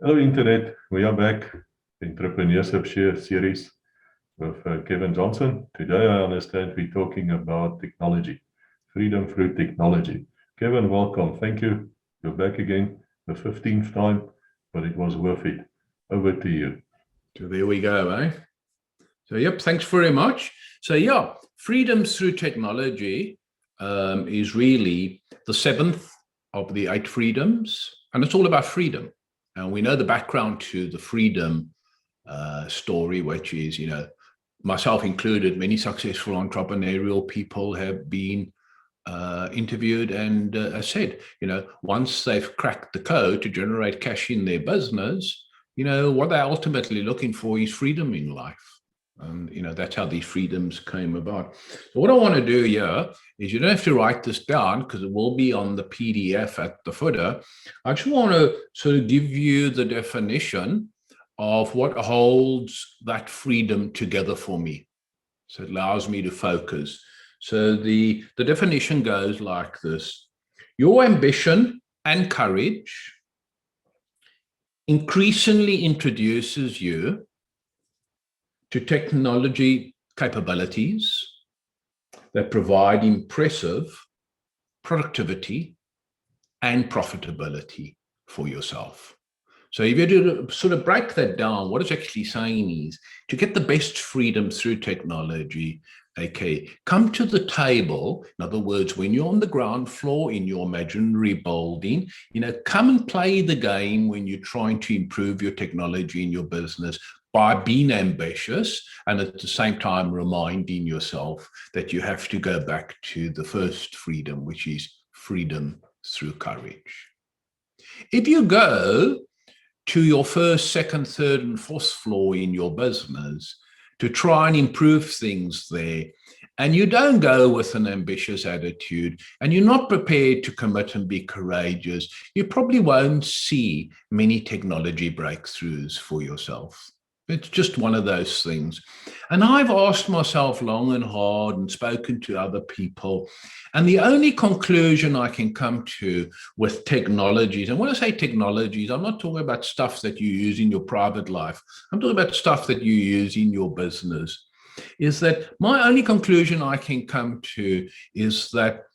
Hello Internet, we are back. Entrepreneurship series with Kevin Johnson. Today I understand we're talking about technology, freedom through technology. Kevin, welcome. Thank you. You're back again, the 15th time, but it was worth it. Over to you. So there we go, eh? So yep, thanks very much. So yeah, freedom through technology is really the seventh of the 8 freedoms, and it's all about freedom. And we know the background to the freedom story, which is, myself included, many successful entrepreneurial people have been interviewed and said, once they've cracked the code to generate cash in their business, what they're ultimately looking for is freedom in life. And, that's how these freedoms came about. So what I want to do here is, you don't have to write this down because it will be on the PDF at the footer. I just want to sort of give you the definition of what holds that freedom together for me. So it allows me to focus. So the definition goes like this: your ambition and courage increasingly introduces you to technology capabilities that provide impressive productivity and profitability for yourself. So if you do sort of break that down, what it's actually saying is to get the best freedom through technology, okay, come to the table. In other words, when you're on the ground floor in your imaginary building, come and play the game when you're trying to improve your technology in your business by being ambitious and at the same time reminding yourself that you have to go back to the first freedom, which is freedom through courage. If you go to your first, second, third, and fourth floor in your business to try and improve things there, and you don't go with an ambitious attitude, and you're not prepared to commit and be courageous, you probably won't see many technology breakthroughs for yourself. It's just one of those things. And I've asked myself long and hard and spoken to other people, and the only conclusion I can come to with technologies, and when I say technologies, I'm not talking about stuff that you use in your private life. I'm talking about stuff that you use in your business, is that my only conclusion I can come to is that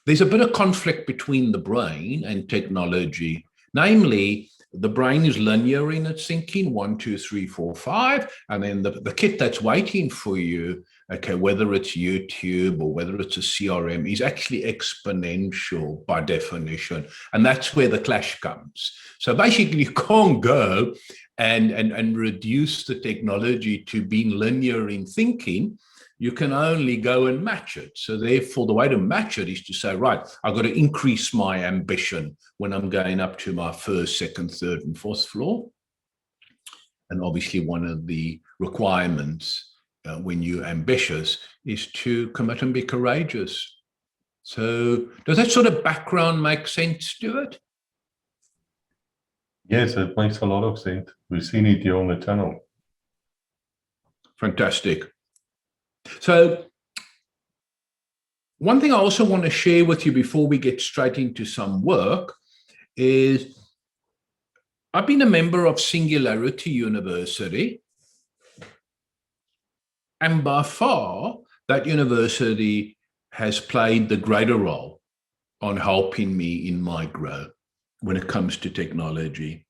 there's a bit of conflict between the brain and technology. Namely, the brain is linear in its thinking, 1, 2, 3, 4, 5, and then the kit that's waiting for you, okay, whether it's YouTube or whether it's a CRM, is actually exponential by definition, and that's where the clash comes. So basically, you can't go and reduce the technology to being linear in thinking. You can only go and match it. So therefore, the way to match it is to say, right, I've got to increase my ambition when I'm going up to my first, second, third, and fourth floor. And obviously, one of the requirements when you're ambitious is to commit and be courageous. So does that sort of background make sense to it? Yes, it makes a lot of sense. We've seen it here on the channel. Fantastic. So one thing I also want to share with you before we get straight into some work is I've been a member of Singularity University, and by far that university has played the greater role on helping me in my growth when it comes to technology.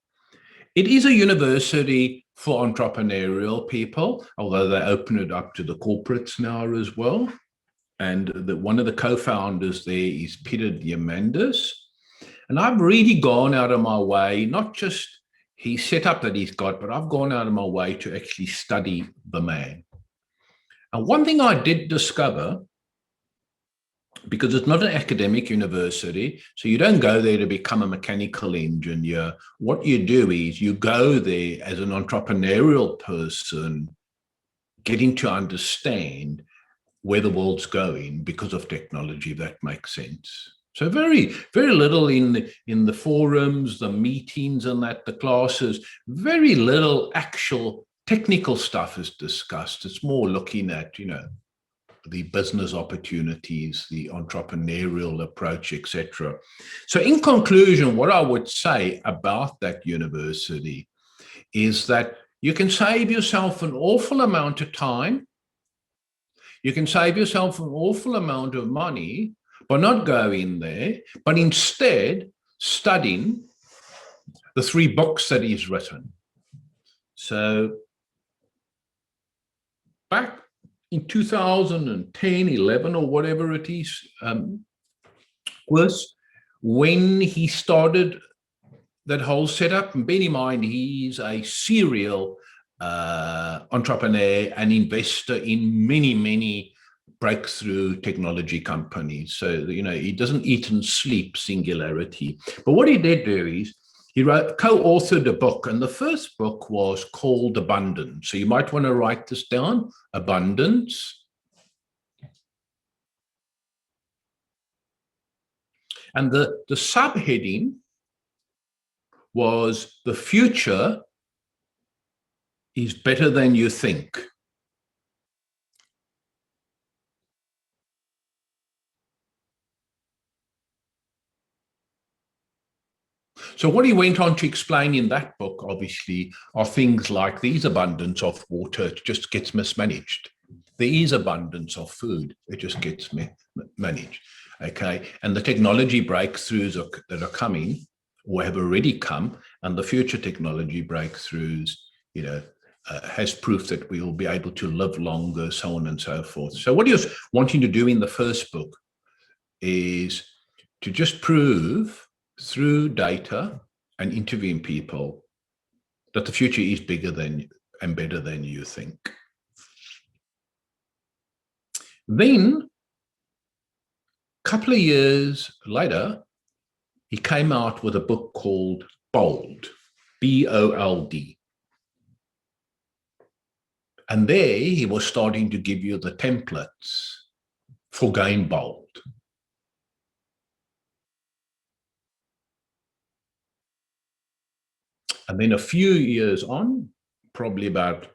It is a university for entrepreneurial people, although they open it up to the corporates now as well. And one of the co-founders there is Peter Diamandis. And I've really gone out of my way, not just his setup that he's got, but I've gone out of my way to actually study the man. And one thing I did discover, because it's not an academic university, so you don't go there to become a mechanical engineer. What you do is you go there as an entrepreneurial person, getting to understand where the world's going because of technology, if that makes sense. So very, very little in the forums, the meetings and the classes, very little actual technical stuff is discussed. It's more looking at, the business opportunities, the entrepreneurial approach, etc. So in conclusion, what I would say about that university is that you can save yourself an awful amount of time. You can save yourself an awful amount of money by not going there, but instead studying the 3 books that he's written. So back in 2010, 11, or whatever it is, was when he started that whole setup. And bear in mind, he's a serial entrepreneur and investor in many, many breakthrough technology companies. So, he doesn't eat and sleep Singularity. But what he did do is he co-authored a book, and the first book was called Abundance. So you might want to write this down, Abundance. And the subheading was The Future is Better Than You Think. So what he went on to explain in that book, obviously, are things like these abundance of water, it just gets mismanaged. There is abundance of food, it just gets managed. Okay, and the technology breakthroughs that are coming or have already come, and the future technology breakthroughs, has proof that we will be able to live longer, so on and so forth. So what he was wanting to do in the first book is to just prove through data and interviewing people that the future is bigger than and better than you think. Then, a couple of years later, he came out with a book called Bold, B-O-L-D. And there he was starting to give you the templates for going bold. And then a few years on, probably about a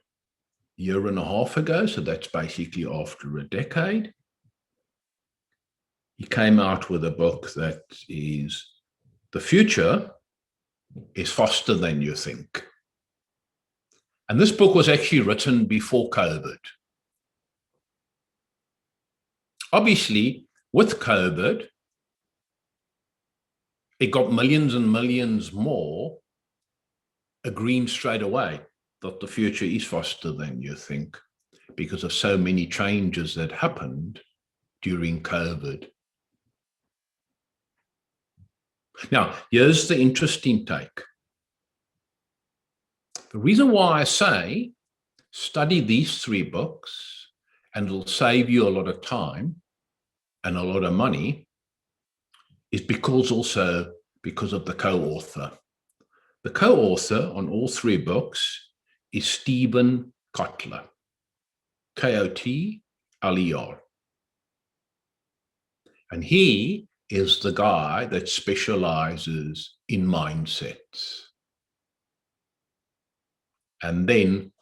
year and a half ago, so that's basically after a decade, he came out with a book that is The Future is Faster Than You Think. And this book was actually written before COVID. Obviously, with COVID, it got millions and millions more agreeing straight away that the future is faster than you think because of so many changes that happened during COVID. Now, here's the interesting take. The reason why I say study these 3 books and it'll save you a lot of time and a lot of money is because of the co-author. The co-author on all 3 books is Stephen Kotler, K-O-T-L-E-R. And he is the guy that specializes in mindsets. And then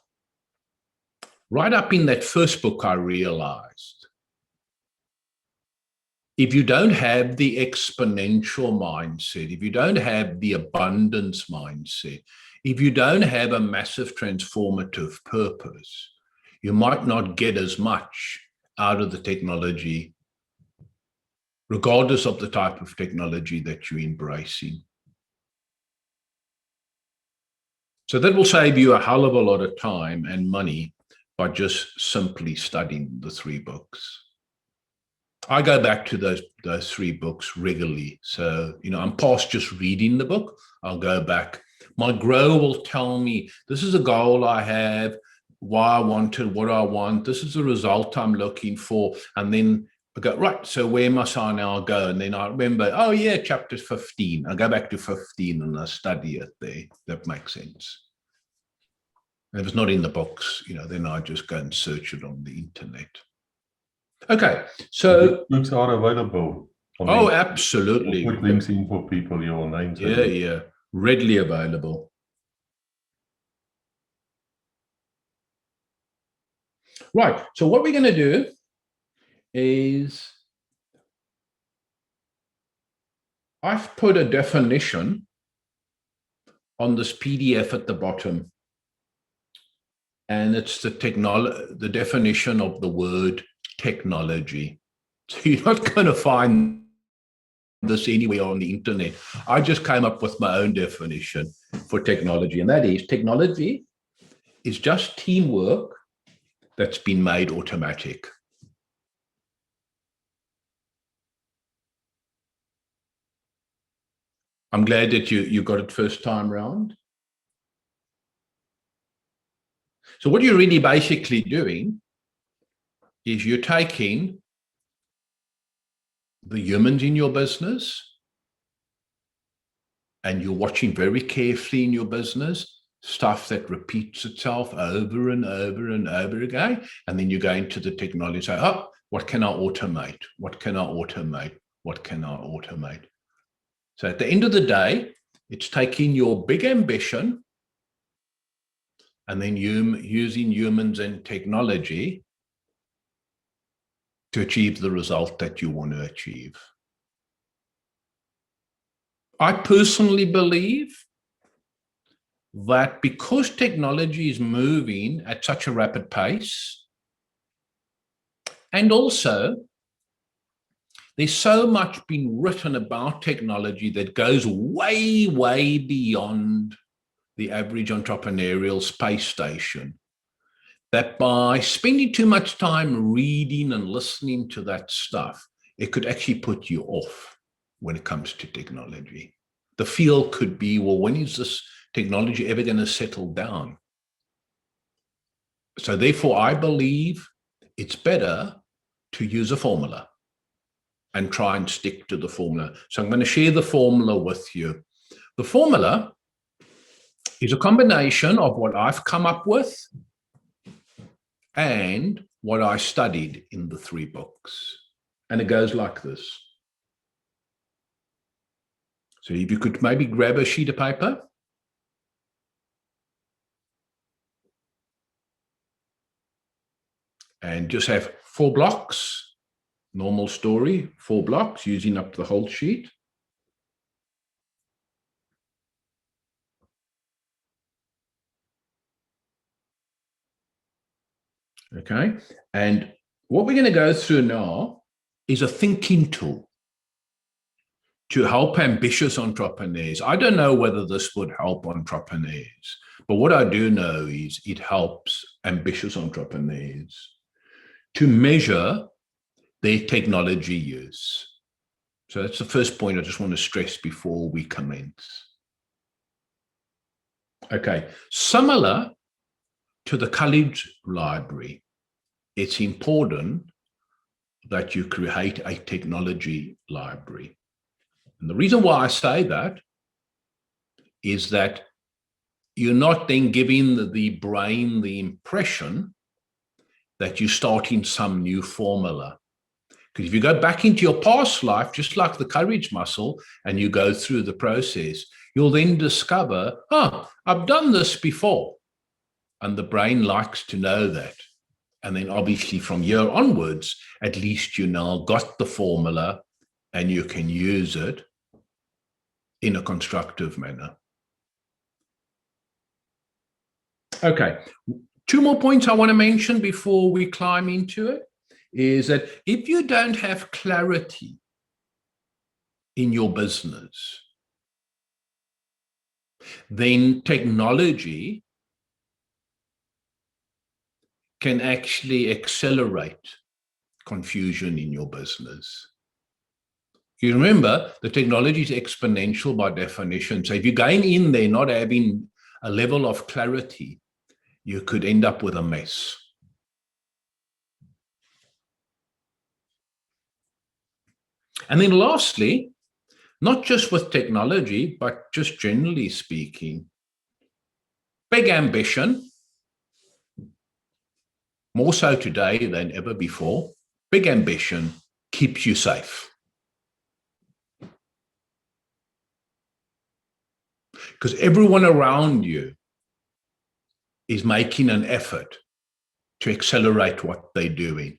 right up in that first book, I realized if you don't have the exponential mindset, if you don't have the abundance mindset, if you don't have a massive transformative purpose, you might not get as much out of the technology, regardless of the type of technology that you're embracing. So that will save you a hell of a lot of time and money by just simply studying the 3 books. I go back to those 3 books regularly. So, I'm past just reading the book. I'll go back. My grower will tell me, this is a goal I have, why I want it, what I want. This is the result I'm looking for. And then I go, right, so where must I now go? And then I remember, oh yeah, chapter 15. I go back to 15 and I study it there. That makes sense. And if it's not in the books, then I just go and search it on the internet. Okay, so books are available. Oh, absolutely. Put links in for people, your names. Yeah, readily available. Right, so what we're going to do is I've put a definition on this PDF at the bottom, and it's the definition of the word technology. So you're not going to find this anywhere on the internet. I just came up with my own definition for technology, and that is technology is just teamwork that's been made automatic. I'm glad that you got it first time round. So what you're really basically doing is you're taking the humans in your business and you're watching very carefully in your business stuff that repeats itself over and over and over again. And then you go into the technology and say, oh, what can I automate? What can I automate? What can I automate? So at the end of the day, it's taking your big ambition and then using humans and technology to achieve the result that you want to achieve. I personally believe that because technology is moving at such a rapid pace, and also there's so much been written about technology that goes way, way beyond the average entrepreneurial space station, that by spending too much time reading and listening to that stuff, it could actually put you off when it comes to technology. The feel could be, well, when is this technology ever going to settle down? So therefore, I believe it's better to use a formula and try and stick to the formula. So I'm going to share the formula with you. The formula is a combination of what I've come up with and what I studied in the 3 books. And it goes like this. So if you could maybe grab a sheet of paper. And just have 4 blocks, normal story, 4 blocks, using up the whole sheet. Okay, and what we're going to go through now is a thinking tool to help ambitious entrepreneurs. I don't know whether this would help entrepreneurs, but what I do know is it helps ambitious entrepreneurs to measure their technology use. So that's the first point I just want to stress before we commence. Okay, similar to the college library, it's important that you create a technology library. And the reason why I say that is that you're not then giving the brain the impression that you're starting some new formula. Because if you go back into your past life, just like the courage muscle, and you go through the process, you'll then discover, oh, I've done this before. And the brain likes to know that. And then obviously from here onwards, at least you now got the formula and you can use it in a constructive manner. Okay, 2 more points I want to mention before we climb into it is that if you don't have clarity in your business, then technology can actually accelerate confusion in your business. You remember, the technology is exponential by definition. So if you're going in there not having a level of clarity, you could end up with a mess. And then lastly, not just with technology, but just generally speaking, big ambition, more so today than ever before, big ambition keeps you safe. Because everyone around you is making an effort to accelerate what they're doing.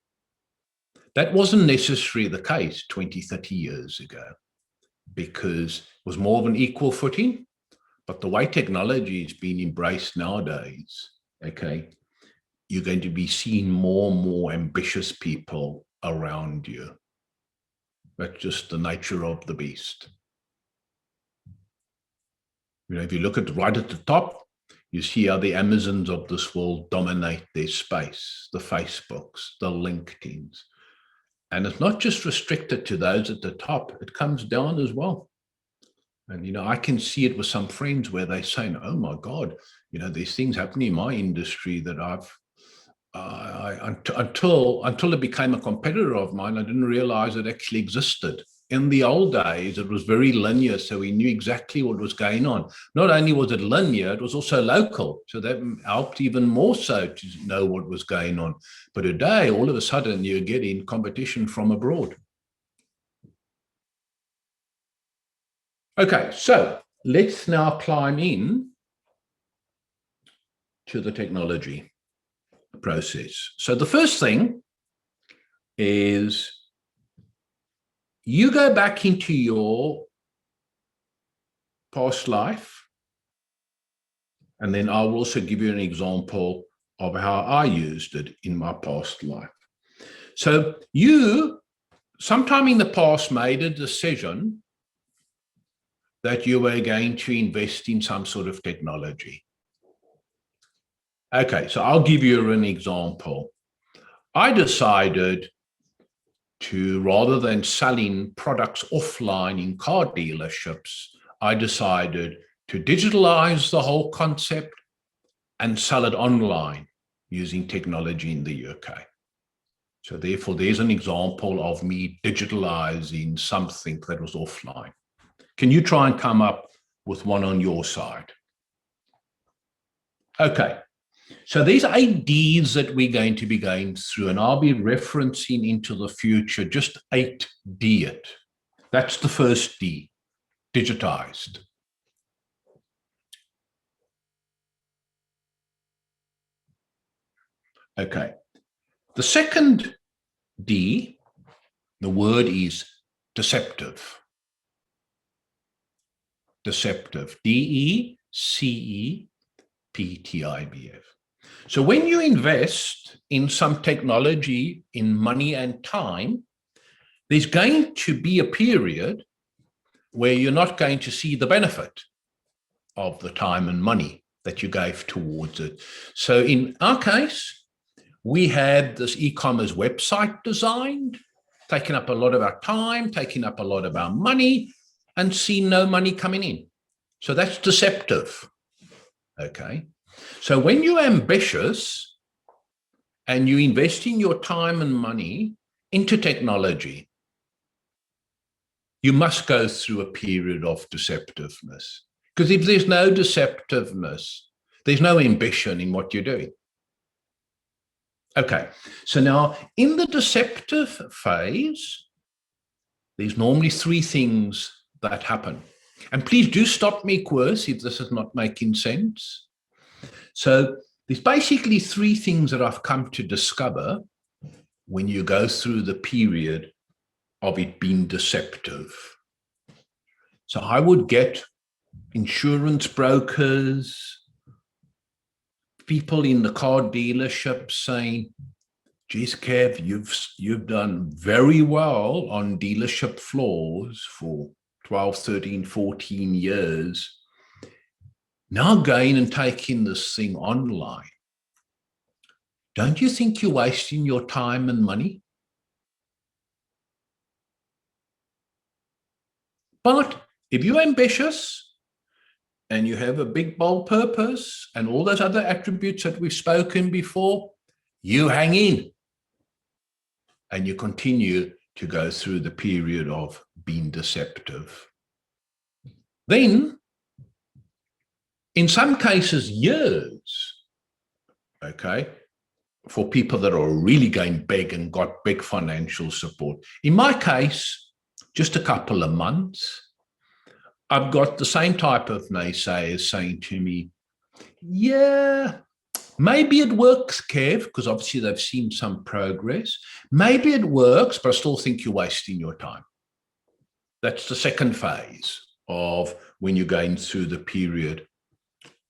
That wasn't necessarily the case 20, 30 years ago, because it was more of an equal footing. But the way technology is being embraced nowadays, okay, you're going to be seeing more and more ambitious people around you. That's just the nature of the beast. If you look at right at the top, you see how the Amazons of this world dominate their space, the Facebooks, the LinkedIns. And it's not just restricted to those at the top, it comes down as well. And, I can see it with some friends where they're saying, oh my God, there's things happening in my industry that until it became a competitor of mine, I didn't realize it actually existed. In the old days, it was very linear, so we knew exactly what was going on. Not only was it linear, it was also local, so that helped even more so to know what was going on. But today, all of a sudden, you're getting competition from abroad. Okay, so let's now climb in to the technology process. So the first thing is you go back into your past life, and then I'll also give you an example of how I used it in my past life. So you, sometime in the past, made a decision that you were going to invest in some sort of technology. Okay, so I'll give you an example. I decided to, rather than selling products offline in car dealerships, I decided to digitalize the whole concept and sell it online using technology in the UK. So therefore, there's an example of me digitalizing something that was offline. Can you try and come up with one on your side? Okay. So these 8 Ds that we're going to be going through, and I'll be referencing into the future, just 8D it. That's the first D, digitized. Okay. The second D, the word is deceptive. Deceptive, D-E-C-E-P-T-I-V-E. So when you invest in some technology, in money and time, there's going to be a period where you're not going to see the benefit of the time and money that you gave towards it. So in our case, we had this e-commerce website designed, taking up a lot of our time, taking up a lot of our money, and see no money coming in. So that's deceptive. Okay. So when you're ambitious and you invest in your time and money into technology, you must go through a period of deceptiveness. Because if there's no deceptiveness, there's no ambition in what you're doing. Okay, so now in the deceptive phase, there's normally 3 things that happen. And please do stop me, Quirce, if this is not making sense. So there's basically 3 things that I've come to discover when you go through the period of it being deceptive. So I would get insurance brokers, people in the car dealership saying, geez, Kev, you've done very well on dealership floors for 12, 13, 14 years. Now going and taking this thing online, don't you think you're wasting your time and money? But if you're ambitious and you have a big, bold purpose and all those other attributes that we've spoken before, you hang in and you continue to go through the period of being deceptive. Then, in some cases, years, okay, for people that are really going big and got big financial support. In my case, just a couple of months. I've got the same type of naysayers saying to me, yeah, Maybe it works, Kev, because obviously they've seen some progress. Maybe it works, but I still think you're wasting your time. That's the second phase of when you're going through the period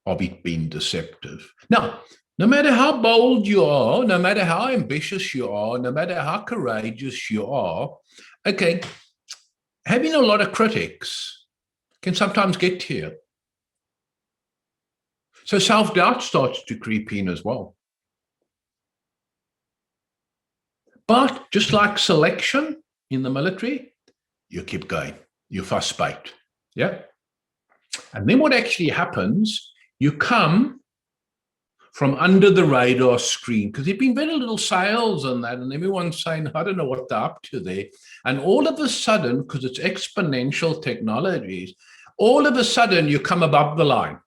of it being deceptive. Now, no matter how bold you are, no matter how ambitious you are, no matter how courageous you are, okay, having a lot of critics can sometimes get to you. So self-doubt starts to creep in as well. But just like selection in the military, you keep going, you fuss bait. Yeah. And then what actually happens, you come from under the radar screen, because there've been very little sales on that, and everyone's saying, I don't know what they're up to there. And all of a sudden, because it's exponential technologies, all of a sudden you come above the line.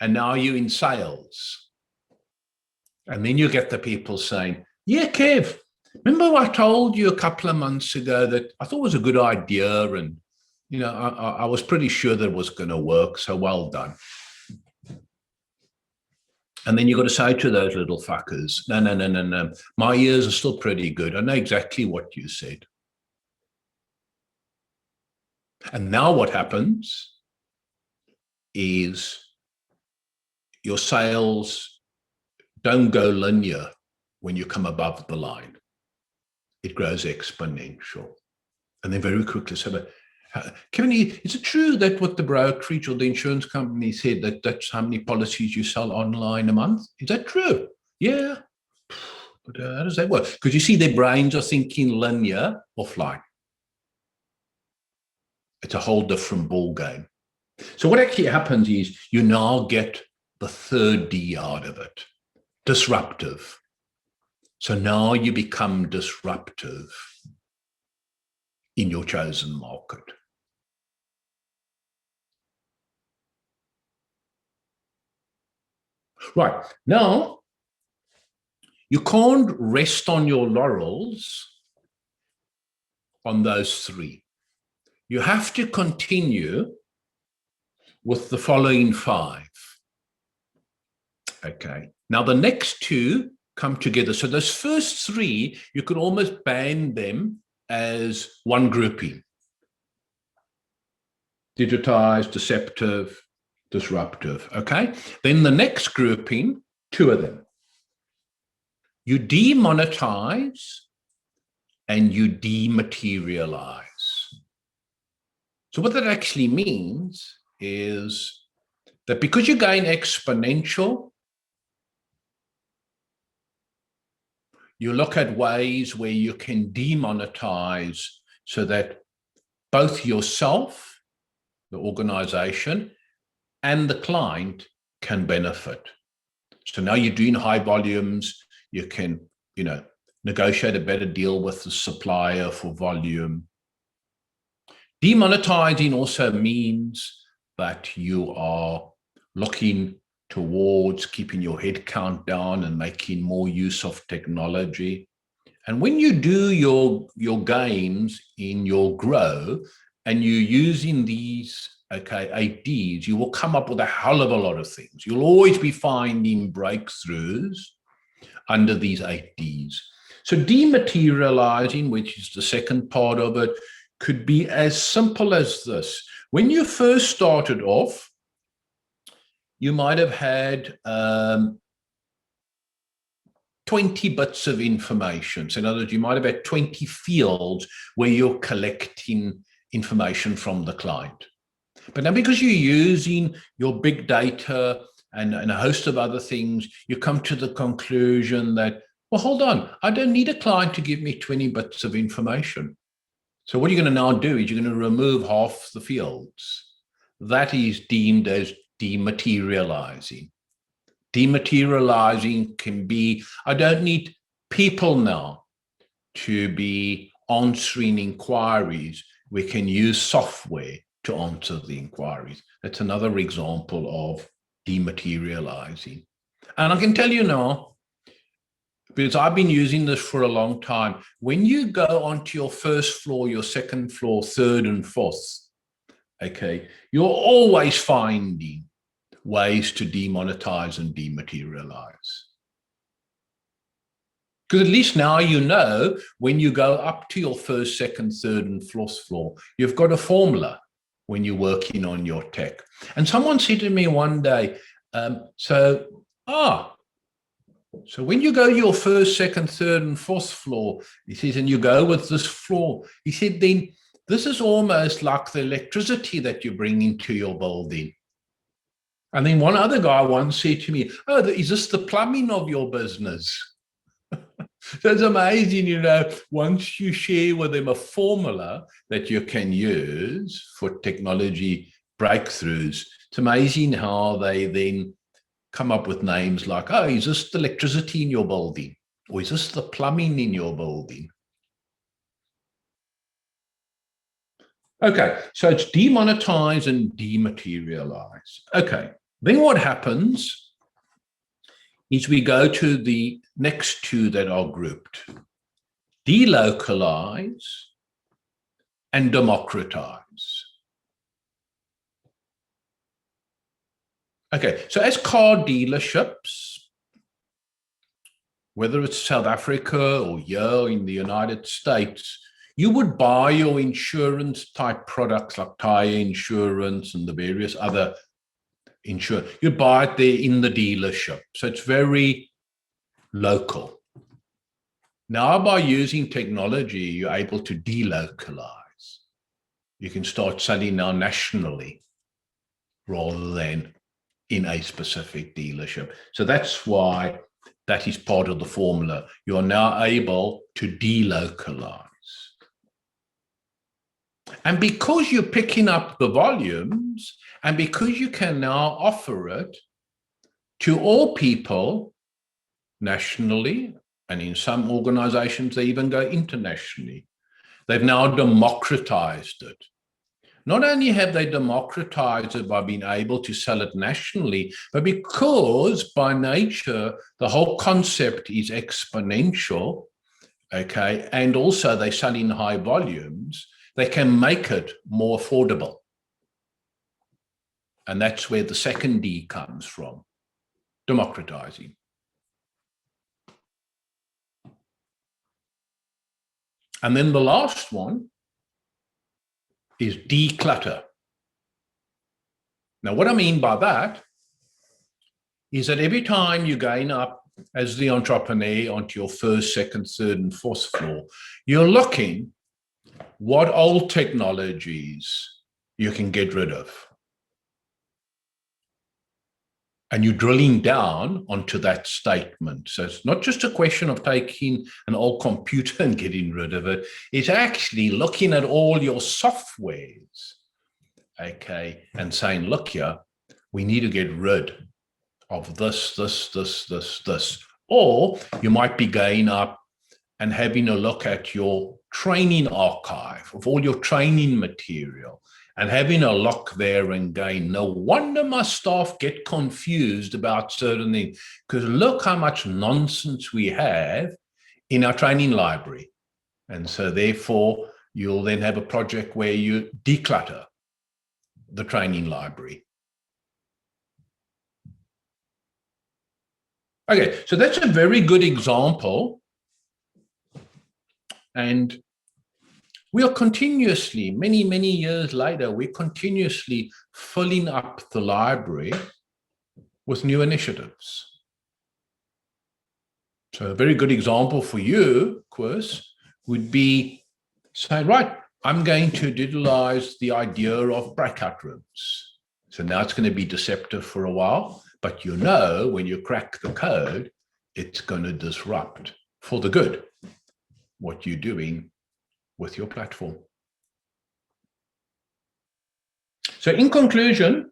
And now you're in sales. And then you get the people saying, yeah, Kev, remember I told you a couple of months ago that I thought it was a good idea, and I was pretty sure that it was going to work, so well done. And then you've got to say to those little fuckers, no, my ears are still pretty good. I know exactly what you said. And now what happens is your sales don't go linear when you come above the line. It grows exponential. And then very quickly say, Kevin, is it true that what the brokerage or the insurance company said that that's how many policies you sell online a month? Is that true? Yeah. But how does that work? Because you see, their brains are thinking linear offline. It's a whole different ball game. So what actually happens is you now get the third D out of it, disruptive. So now you become disruptive in your chosen market. Right, now you can't rest on your laurels on those three. You have to continue with the following five. Okay, now the next two come together. So those first three, you could almost band them as one grouping. Digitize, deceptive, disruptive, okay? Then the next grouping, two of them. You demonetize and you dematerialize. So what that actually means is that because you're going exponential, you look at ways where you can demonetize so that both yourself, the organization, and the client can benefit. So now you're doing high volumes, you can, negotiate a better deal with the supplier for volume. Demonetizing also means that you are looking towards keeping your head count down and making more use of technology. And when you do your gains in your grow and you're using these 8 Ds, you will come up with a hell of a lot of things. You'll always be finding breakthroughs under these 8 Ds. So dematerializing, which is the second part of it, could be as simple as this. When you first started off, you might have had 20 bits of information. So in other words, you might have had 20 fields where you're collecting information from the client. But now because you're using your big data and a host of other things, you come to the conclusion that, well, hold on, I don't need a client to give me 20 bits of information. So what you're going to now do is you're going to remove half the fields. That is deemed as dematerializing. Dematerializing can be, I don't need people now to be answering inquiries. We can use software to answer the inquiries. That's another example of dematerializing. And I can tell you now, because I've been using this for a long time, when you go onto your first floor, your second floor, third and fourth, okay, you're always finding ways to demonetize and dematerialize. Because at least now you know when you go up to your first, second, third, and fourth floor, you've got a formula when you're working on your tech. And someone said to me one day, so when you go your first, second, third, and fourth floor, he says, and you go with this floor, he said, then this is almost like the electricity that you bring into your building. And then one other guy once said to me, oh, is this the plumbing of your business? So it's amazing, you know, once you share with them a formula that you can use for technology breakthroughs, it's amazing how they then come up with names like, oh, is this the electricity in your building? Or is this the plumbing in your building? Okay, so it's demonetize and dematerialize. Okay, then what happens is we go to the next two that are grouped: delocalize and democratize. Okay, so as car dealerships, whether it's South Africa or here in the United States, you would buy your insurance type products like tire insurance and the various other insurance. You buy it there in the dealership. So it's very local. Now, by using technology, you're able to delocalize. You can start selling now nationally rather than in a specific dealership. So that's why that is part of the formula. You are now able to delocalize. And because you're picking up the volumes, and because you can now offer it to all people nationally, and in some organizations, they even go internationally, they've now democratized it. Not only have they democratized it by being able to sell it nationally, but because by nature, the whole concept is exponential, okay, and also they sell in high volumes, they can make it more affordable. And that's where the second D comes from, democratizing. And then the last one is declutter. Now, what I mean by that is that every time you're going up as the entrepreneur onto your first, second, third, and fourth floor, you're looking what old technologies you can get rid of. And you're drilling down onto that statement. So it's not just a question of taking an old computer and getting rid of it. It's actually looking at all your softwares, okay, and saying, look here, we need to get rid of this. Or you might be going up and having a look at your training archive of all your training material and having a look there and going, no wonder my staff get confused about certain things, because look how much nonsense we have in our training library. And so therefore, you'll then have a project where you declutter the training library. Okay, so that's a very good example. And we are continuously, many years later, we're continuously filling up the library with new initiatives. So a very good example for you, of course, would be say, right, I'm going to digitalize the idea of breakout rooms. So now it's going to be deceptive for a while, but you know, when you crack the code, it's going to disrupt for the good what you're doing with your platform. So in conclusion,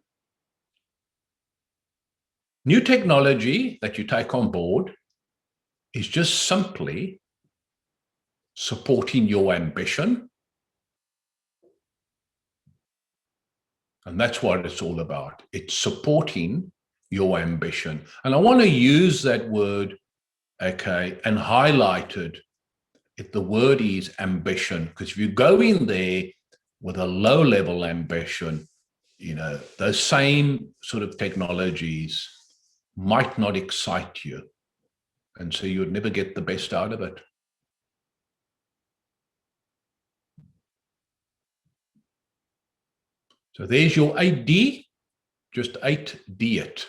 new technology that you take on board is just simply supporting your ambition. And that's what it's all about. It's supporting your ambition. And I want to use that word, okay, and highlight it. The word is ambition, because if you go in there with a low-level ambition, those same sort of technologies might not excite you. And so you would never get the best out of it. So there's your 8D, just 8D it.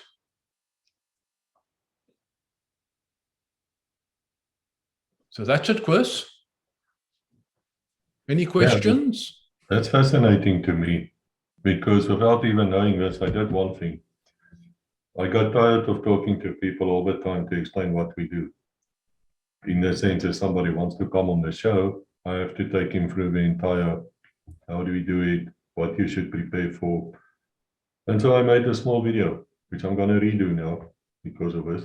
So that's it, Chris. Any questions? Yeah, that's fascinating to me, because without even knowing this, I did one thing. I got tired of talking to people all the time to explain what we do. In the sense, if somebody wants to come on the show, I have to take him through the entire, how do we do it, what you should prepare for. And so I made a small video, which I'm going to redo now because of this.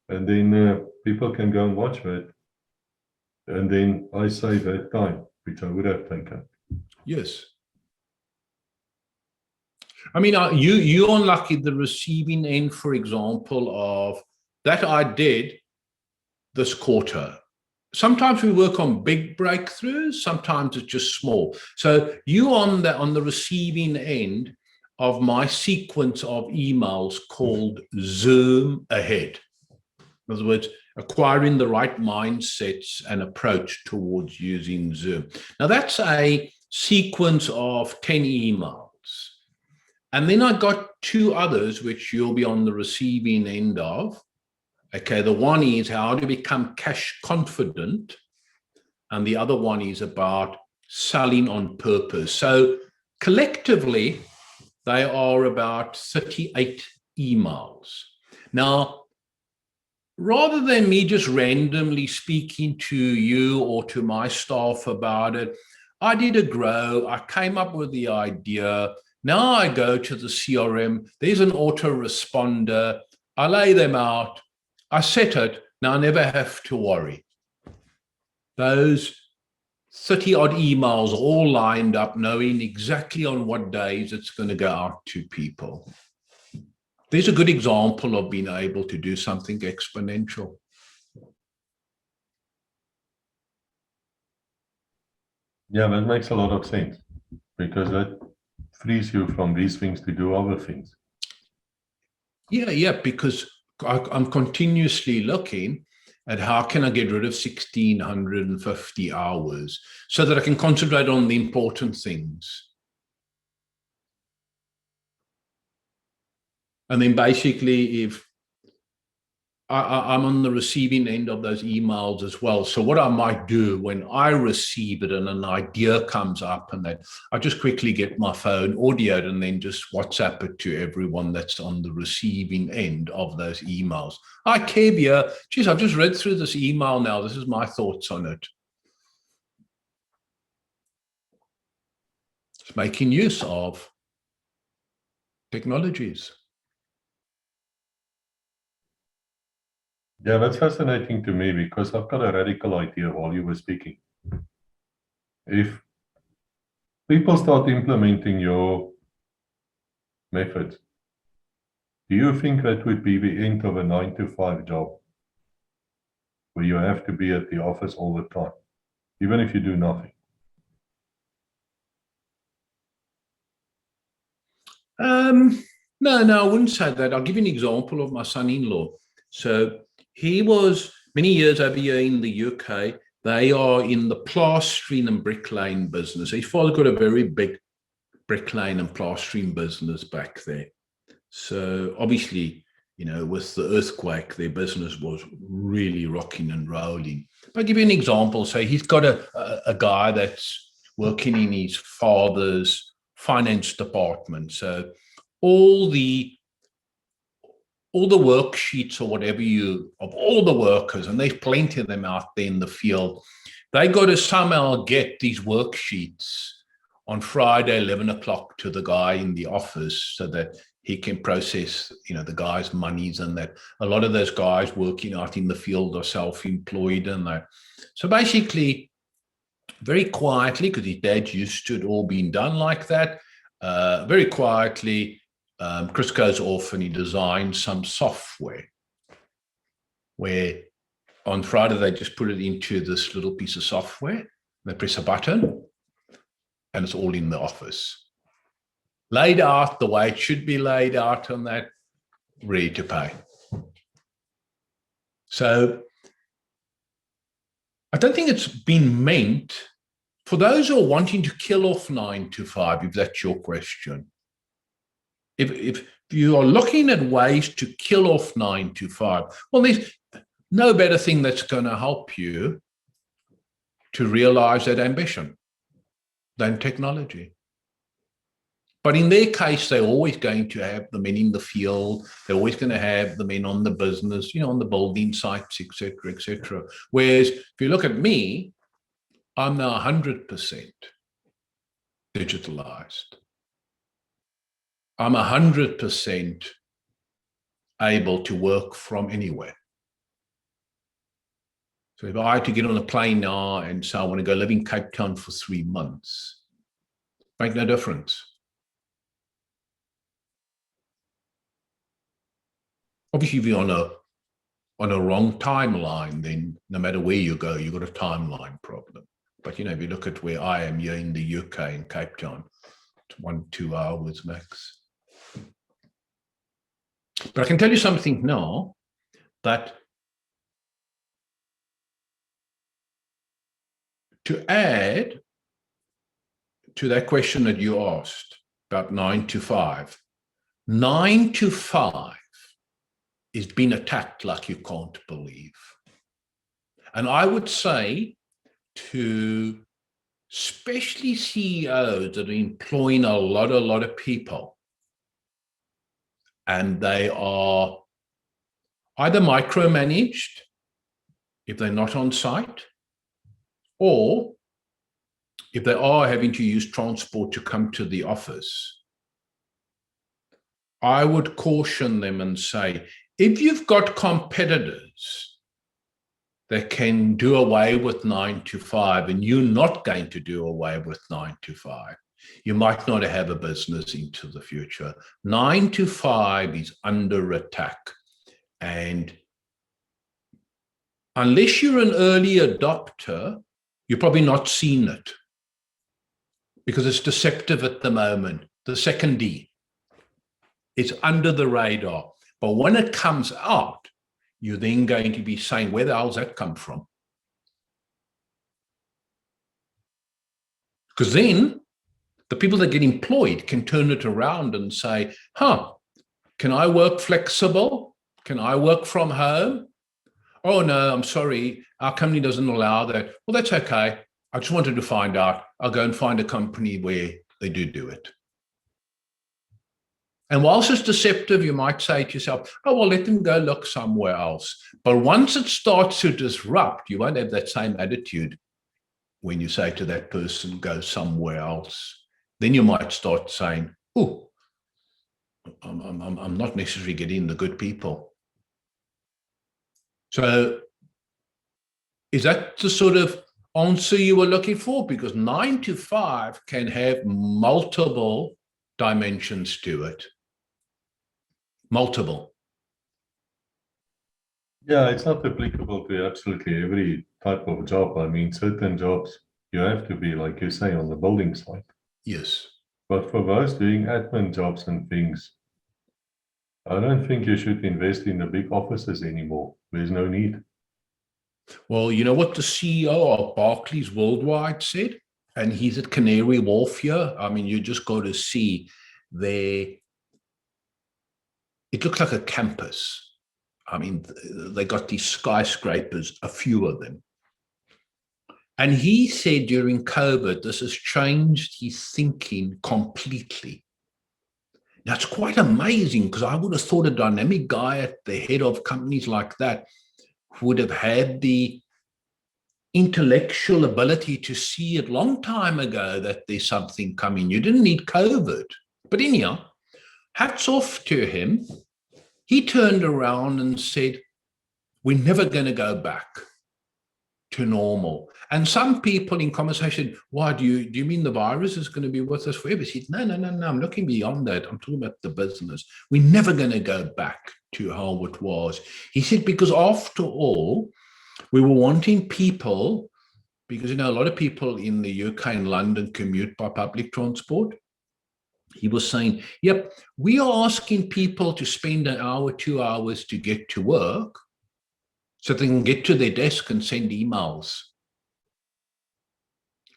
And then people can go and watch that. And then I save that time, which I would have taken. Yes. I mean, you're on lucky the receiving end, for example, of that I did this quarter. Sometimes we work on big breakthroughs, sometimes it's just small. So you on the receiving end of my sequence of emails called Zoom Ahead. In other words, acquiring the right mindsets and approach towards using Zoom. Now that's a sequence of 10 emails. And then I got 2 others, which you'll be on the receiving end of. Okay, the one is how to become cash confident. And the other one is about selling on purpose. So collectively, they are about 38 emails. Now, rather than me just randomly speaking to you or to my staff about it, I did a grow. I came up with the idea. Now I go to the CRM. There's an autoresponder. I lay them out. I set it. Now I never have to worry. Those 30 odd emails all lined up, knowing exactly on what days it's going to go out to people. There's a good example of being able to do something exponential. Yeah, that makes a lot of sense, because that frees you from these things to do other things. Yeah, because I'm continuously looking at how can I get rid of 1,650 hours so that I can concentrate on the important things. And then basically, if I'm on the receiving end of those emails as well. So what I might do when I receive it and an idea comes up, and that I just quickly get my phone audioed and then just WhatsApp it to everyone that's on the receiving end of those emails. Hi, Kevia. Geez, I've just read through this email now. This is my thoughts on it. It's making use of technologies. Yeah, that's fascinating to me, because I've got a radical idea while you were speaking. If people start implementing your methods, do you think that would be the end of a 9-to-5 job, where you have to be at the office all the time, even if you do nothing? No, I wouldn't say that. I'll give you an example of my son-in-law. So he was many years over here in the UK. They are in the plastering and bricklaying business. His father got a very big bricklaying and plastering business back there. So obviously, with the earthquake, their business was really rocking and rolling. I'll give you an example. So he's got a guy that's working in his father's finance department. So all the worksheets or whatever of all the workers, and there's plenty of them out there in the field, they got to somehow get these worksheets on Friday, 11 o'clock to the guy in the office so that he can process, the guy's monies, and that a lot of those guys working out in the field are self-employed and that. So basically, very quietly, because his dad's used to it all being done like that, very quietly, Chris goes off and he designs some software where on Friday they just put it into this little piece of software. They press a button and it's all in the office. laid out the way it should be laid out on that, ready to pay. So I don't think it's been meant for those who are wanting to kill off 9 to 5, if that's your question. If you are looking at ways to kill off 9 to 5, well, there's no better thing that's going to help you to realize that ambition than technology. But in their case, they're always going to have the men in the field. They're always going to have the men on the business, on the building sites, etc., etc. Whereas if you look at me, I'm now 100% digitalized. I'm 100% able to work from anywhere. So if I had to get on a plane now and say I want to go live in Cape Town for 3 months, make no difference. Obviously, if you're on a wrong timeline, then no matter where you go, you've got a timeline problem. But if you look at where I am here in the UK, in Cape Town, it's 1-2 hours max. But I can tell you something now, that to add to that question that you asked about 9 to 5, 9 to 5 is being attacked like you can't believe. And I would say to especially CEOs that are employing a lot of people, and they are either micromanaged if they're not on site, or if they are having to use transport to come to the office, I would caution them and say, if you've got competitors that can do away with 9 to 5 and you're not going to do away with 9 to 5, you might not have a business into the future. 9 to 5 is under attack. And unless you're an early adopter, you're probably not seen it, because it's deceptive at the moment. The second D, it's under the radar. But when it comes out, you're then going to be saying, where the hell's that come from? Because then the people that get employed can turn it around and say, can I work flexible? Can I work from home? Oh, no, I'm sorry, our company doesn't allow that. Well, that's okay. I just wanted to find out. I'll go and find a company where they do it. And whilst it's deceptive, you might say to yourself, oh, well, let them go look somewhere else. But once it starts to disrupt, you won't have that same attitude when you say to that person, go somewhere else. Then you might start saying, oh, I'm not necessarily getting the good people. So is that the sort of answer you were looking for? Because 9 to 5 can have multiple dimensions to it. Multiple. Yeah, it's not applicable to absolutely every type of job. I mean, certain jobs, you have to be, like you say, on the building site. Yes. But for those doing admin jobs and things, I don't think you should invest in the big offices anymore. There's no need. Well, you know what the CEO of Barclays Worldwide said? And he's at Canary Wharf here. I mean, you just go to see there. It looks like a campus. I mean, they got these skyscrapers, a few of them. And he said during COVID, this has changed his thinking completely. Now, it's quite amazing, because I would have thought a dynamic guy at the head of companies like that would have had the intellectual ability to see it long time ago that there's something coming. You didn't need COVID. But anyhow, hats off to him. He turned around and said, we're never going to go back to normal. And some people in conversation, why do you mean the virus is going to be with us forever? He said, no, I'm looking beyond that. I'm talking about the business. We're never going to go back to how it was. He said, because after all, we were wanting people, because, a lot of people in the UK and London commute by public transport. He was saying, yep, we are asking people to spend an hour, 2 hours to get to work so they can get to their desk and send emails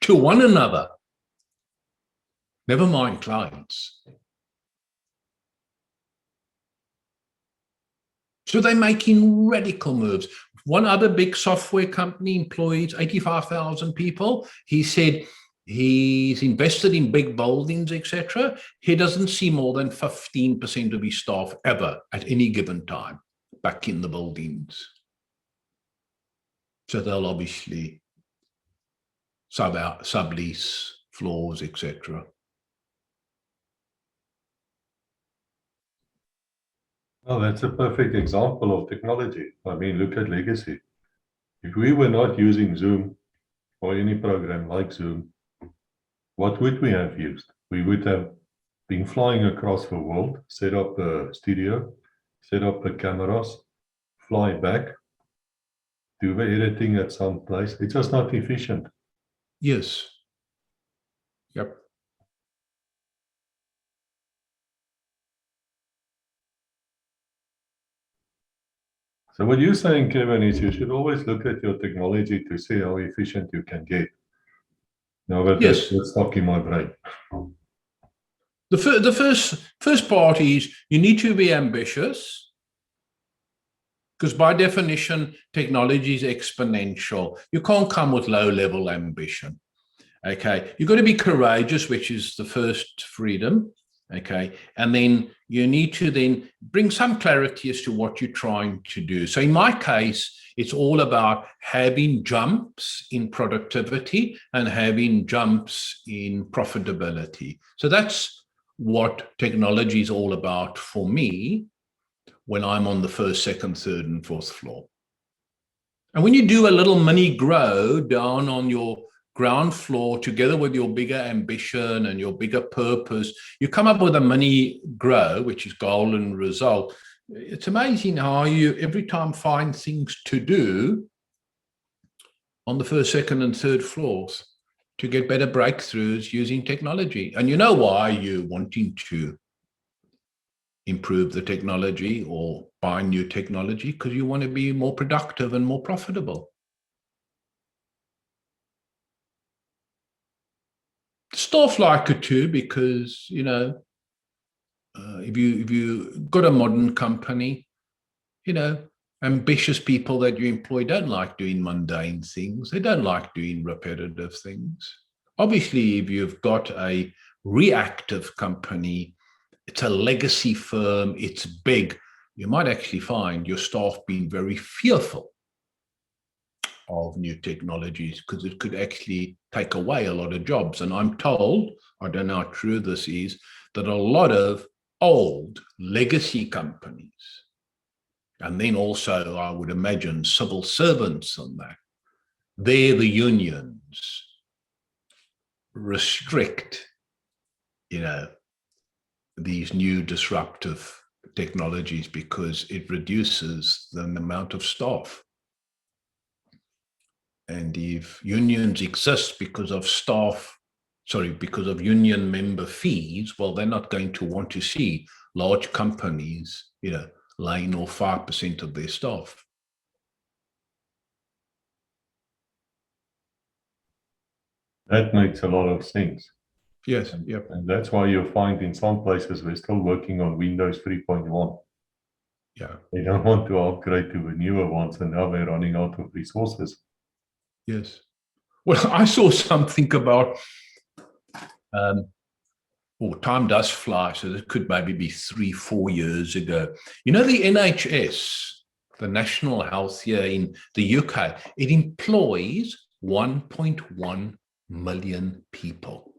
to one another. Never mind clients. So they're making radical moves. One other big software company employs 85,000 people. He said he's invested in big buildings, etc. He doesn't see more than 15% of his staff ever at any given time back in the buildings. So they'll obviously sublease floors, etc. Well, that's a perfect example of technology. I mean, look at legacy. If we were not using Zoom or any program like Zoom, what would we have used? We would have been flying across the world, set up a studio, set up the cameras, fly back, do the editing at some place. It's just not efficient. Yes. Yep. So what you're saying, Kevin, is you should always look at your technology to see how efficient you can get. Now, but Yes. that's stuck in my brain. The first part is you need to be ambitious, because by definition, technology is exponential. You can't come with low-level ambition. Okay, you've got to be courageous, which is the first freedom. Okay, and then you need to then bring some clarity as to what you're trying to do. So in my case, it's all about having jumps in productivity and having jumps in profitability. So that's what technology is all about for me when I'm on the first, second, third, and fourth floor. And when you do a little mini grow down on your ground floor together with your bigger ambition and your bigger purpose, you come up with a mini grow, which is goal and result. It's amazing how you every time find things to do on the first, second, and third floors to get better breakthroughs using technology. And you know why you're wanting to improve the technology or buy new technology? Because you want to be more productive and more profitable. Staff like it too, because if you got a modern company, ambitious people that you employ don't like doing mundane things. They don't like doing repetitive things. Obviously, if you've got a reactive company, it's a legacy firm, it's big, you might actually find your staff being very fearful of new technologies because it could actually take away a lot of jobs. And I'm told, I don't know how true this is, that a lot of old legacy companies, and then also I would imagine civil servants on that, the unions restrict, these new disruptive technologies because it reduces the amount of staff. And if unions exist because of because of union member fees, well, they're not going to want to see large companies, laying off 5% of their staff. That makes a lot of sense. Yes, yep. And that's why you'll find in some places we're still working on Windows 3.1. Yeah. They don't want to upgrade to the newer ones, and now they're running out of resources. Yes. Well, I saw something about, time does fly, so it could maybe be 3-4 years ago. The NHS, the National Health here in the UK, it employs 1.1 million people.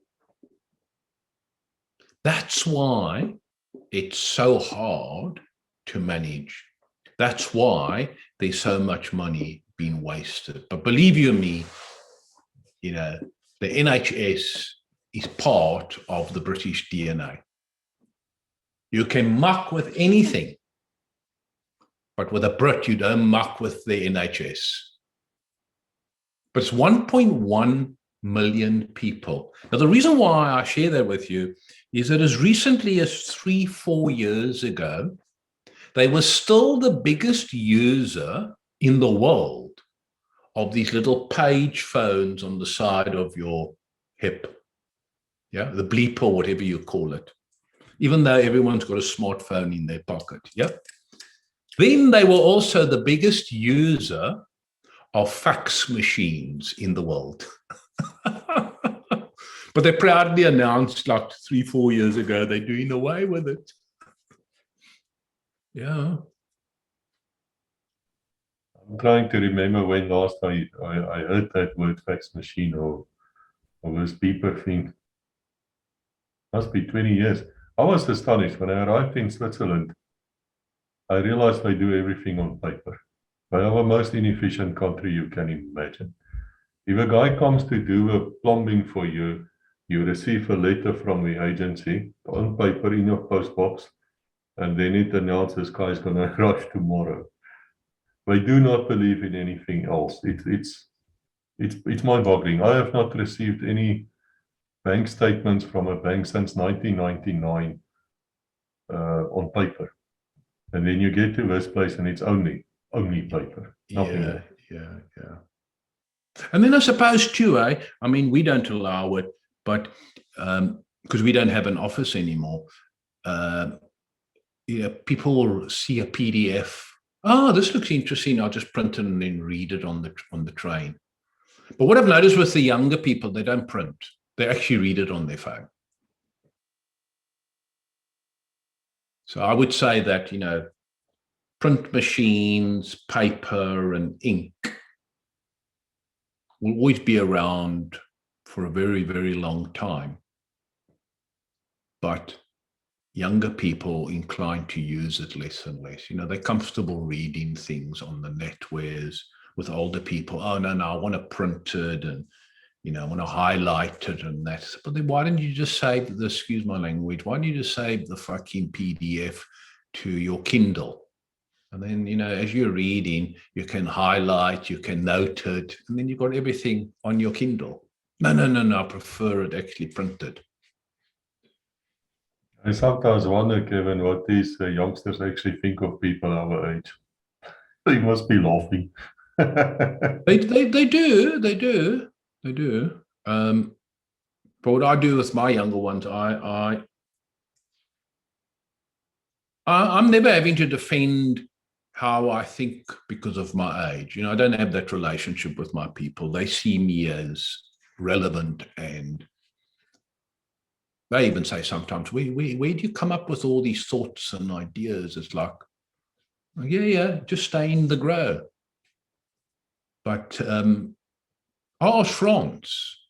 That's why it's so hard to manage. That's why there's so much money being wasted. But believe you me, the NHS is part of the British DNA. You can muck with anything, but with a Brit, you don't muck with the NHS. But it's 1.1 million people. Now, the reason why I share that with you is that as recently as 3-4 years ago, they were still the biggest user in the world of these little page phones on the side of your hip. Yeah, the bleep or whatever you call it. Even though everyone's got a smartphone in their pocket. Yeah. Then they were also the biggest user of fax machines in the world. But they proudly announced like 3-4 years ago, they're doing away with it. Yeah. I'm trying to remember when last I heard that word fax machine or this beeper thing. Must be 20 years. I was astonished when I arrived in Switzerland. I realized they do everything on paper. They are the most inefficient country you can imagine. If a guy comes to do a plumbing for you, you receive a letter from the agency on paper in your post box, and then it announces this guy is going to arrive tomorrow. They do not believe in anything else. It's mind-boggling. I have not received any bank statements from a bank since 1999 on paper. And then you get to this place and it's only paper. Nothing else. Yeah. And then I suppose too, I mean, we don't allow it, but because we don't have an office anymore, people will see a PDF. Oh, this looks interesting. I'll just print it and then read it on the train. But what I've noticed with the younger people, they don't print. They actually read it on their phone. So I would say that, print machines, paper and ink will always be around for a very, very long time. But younger people inclined to use it less and less. They're comfortable reading things on the net, whereas with older people, oh, no, I want to print it and, I want to highlight it and that. But then why don't you just save the, excuse my language, why don't you just save the fucking PDF to your Kindle? And then, as you're reading, you can highlight, you can note it, and then you've got everything on your Kindle. No, I prefer it actually printed. I sometimes wonder, Kevin, what these youngsters actually think of people our age. They must be laughing. They do. But what I do with my younger ones, I'm never having to defend how I think because of my age. I don't have that relationship with my people. They see me as relevant, and they even say sometimes, where do you come up with all these thoughts and ideas? It's like, yeah, just stay in the grow. But ask France.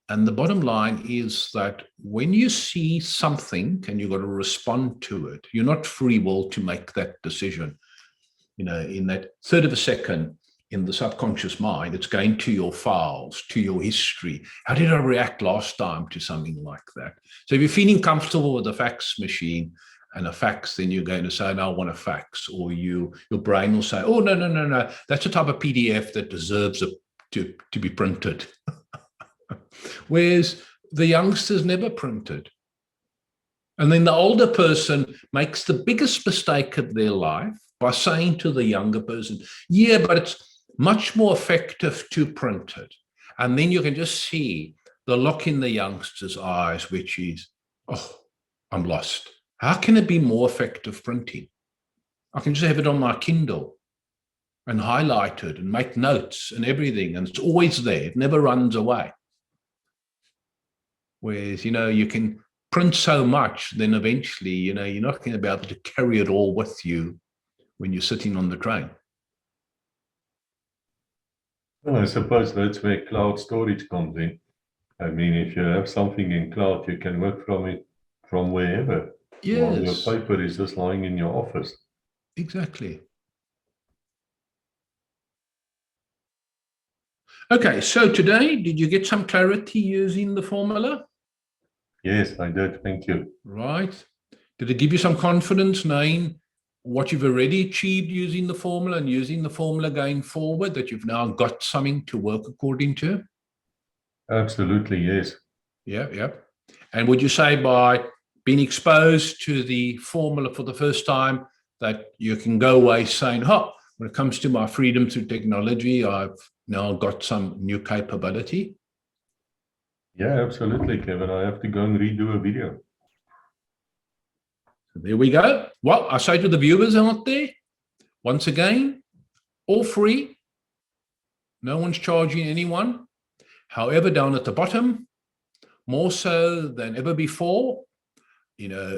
And the bottom line is that when you see something and you've got to respond to it, you're not free will to make that decision. In that third of a second, in the subconscious mind, it's going to your files, to your history. How did I react last time to something like that? So if you're feeling comfortable with a fax machine and a fax, then you're going to say, no, I want a fax. Or your brain will say, oh, no. That's a type of PDF that deserves to be printed. Whereas the youngsters never printed. And then the older person makes the biggest mistake of their life by saying to the younger person, yeah, but it's much more effective to print it. And then you can just see the look in the youngster's eyes, which is, oh, I'm lost. How can it be more effective printing? I can just have it on my Kindle and highlight it and make notes and everything. And it's always there. It never runs away. Whereas, you can print so much, then eventually, you're not going to be able to carry it all with you when you're sitting on the train. Well, I suppose that's where cloud storage comes in. I mean, if you have something in cloud, you can work from it from wherever. Yes. While your paper is just lying in your office. Exactly. Okay, so today, did you get some clarity using the formula? Yes, I did. Thank you. Right. Did it give you some confidence knowing what you've already achieved using the formula and using the formula going forward, that you've now got something to work according to? Absolutely, yes. Yeah. And would you say by being exposed to the formula for the first time that you can go away saying, oh, when it comes to my freedom through technology, I've now got some new capability? Yeah, absolutely, Kevin. I have to go and redo a video. There we go. Well, I say to the viewers out there, once again, all free. No one's charging anyone. However, down at the bottom, more so than ever before,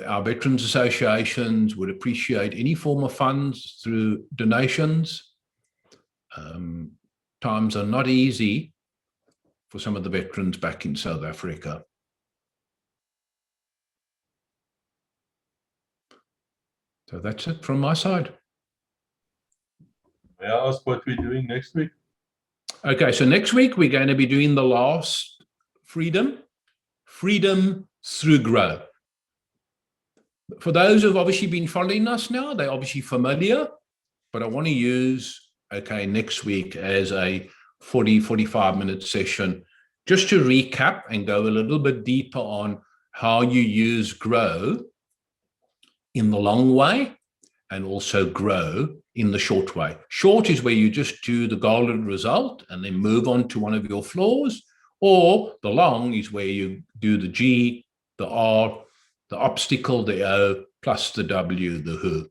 our veterans associations would appreciate any form of funds through donations. Times are not easy for some of the veterans back in South Africa. So that's it from my side. May I ask what we're doing next week? Okay, so next week we're going to be doing the last freedom through grow. For those who've obviously been following us now, they're obviously familiar, but I want to use, next week as a 45-minute session, just to recap and go a little bit deeper on how you use grow in the long way and also grow in the short way. Short is where you just do the golden result and then move on to one of your floors, or the long is where you do the G, the R, the obstacle, the O, plus the W, the who.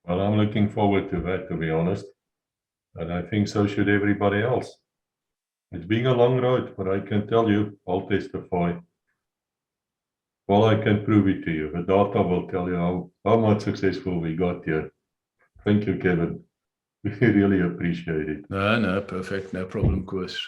Well, I'm looking forward to that, to be honest. And I think so should everybody else. It's been a long road, but I can tell you, I'll testify. Well, I can prove it to you. The data will tell you how much successful we got here. Thank you, Kevin. We really appreciate it. No, perfect. No problem, Koos.